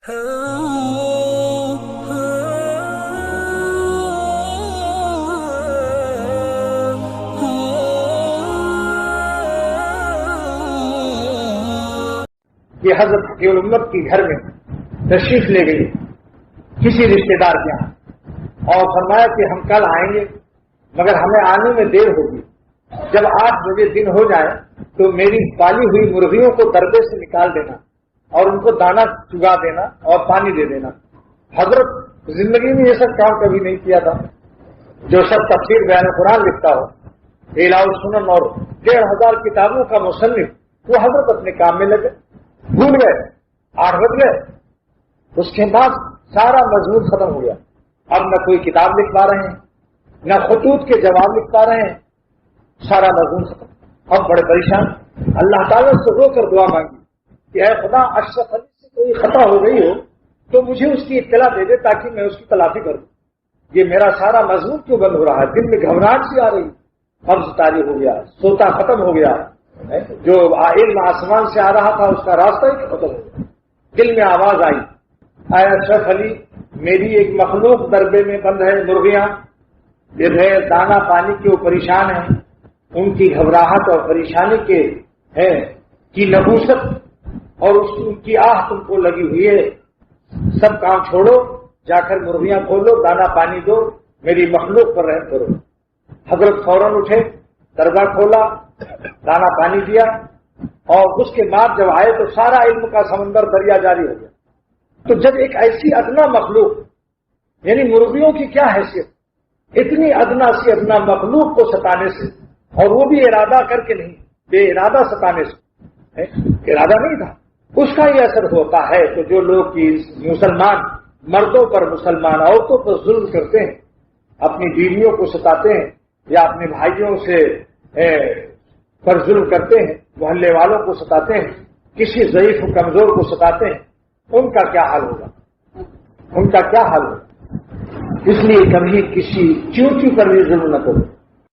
کہ حضرت حقیق الامت کی گھر میں تشریف لے گئی کسی رشتے دار کے یہاں اور فرمایا کہ ہم کل آئیں گے مگر ہمیں آنے میں دیر ہوگی، جب 8 بجے دن ہو جائے تو میری پالی ہوئی مرغیوں کو دربے سے نکال دینا اور ان کو دانا چگا دینا اور پانی دے دینا۔ حضرت زندگی میں یہ سب کام کبھی نہیں کیا تھا۔ جو سب تفسیر بیان قرآن لکھتا ہو، اعلاء السنن اور 1500 کتابوں کا مصنف، وہ حضرت اپنے کام میں لگے، بھول گئے، 8 بج گئے۔ اس کے بعد سارا مضمون ختم ہو گیا، اب نہ کوئی کتاب لکھ پا رہے ہیں، نہ خطوط کے جواب لکھ پا رہے ہیں، سارا مضمون ختم۔ اب بڑے پریشان، اللہ تعالیٰ سے رو کر دعا مانگی کہ اے خدا، اشرف علی سے کوئی خطا ہو گئی ہو تو مجھے اس کی اطلاع دے دے تاکہ میں اس کی تلافی کروں۔ یہ میرا سارا مضمون کیوں بند ہو رہا ہے؟ دل میں گھبراہٹ سی آ رہی، قبض طاری ہو گیا، سوتا ختم ہو گیا، جو علم آسمان سے آ رہا تھا اس کا راستہ ہی ختم ہو گیا۔ دل میں آواز آئی، اے اشرف علی، میری ایک مخلوق دربے میں بند ہے، مرغیاں بغیر دانا پانی کے وہ پریشان ہیں، ان کی گھبراہٹ اور پریشانی کے ہے کی نحوست اور ان کی آہ تم کو لگی ہوئی ہے، سب کام چھوڑو، جا کر مرغیاں کھولو، دانا پانی دو، میری مخلوق پر رحم کرو۔ حضرت فوراً اٹھے، دربہ کھولا، دانا پانی دیا، اور اس کے بعد جب آئے تو سارا علم کا سمندر دریا جاری ہو گیا۔ تو جب ایک ایسی ادنا مخلوق، یعنی مرغیوں کی کیا حیثیت، اتنی ادنا سی ادنا مخلوق کو ستانے سے، اور وہ بھی ارادہ کر کے نہیں، بے ارادہ ستانے سے، ارادہ نہیں تھا، اس کا یہ اثر ہوتا ہے۔ تو جو لوگ مسلمان مردوں پر، مسلمان عورتوں پر ظلم کرتے ہیں، اپنی بیویوں کو ستاتے ہیں یا اپنے بھائیوں سے پر ظلم کرتے ہیں، محلے والوں کو ستاتے ہیں، کسی ضعیف و کمزور کو ستاتے ہیں، ان کا کیا حال ہوگا؟ ان کا کیا حال ہوگا؟ اس لیے کبھی کسی چیوں پر بھی ظلم نہ کرو۔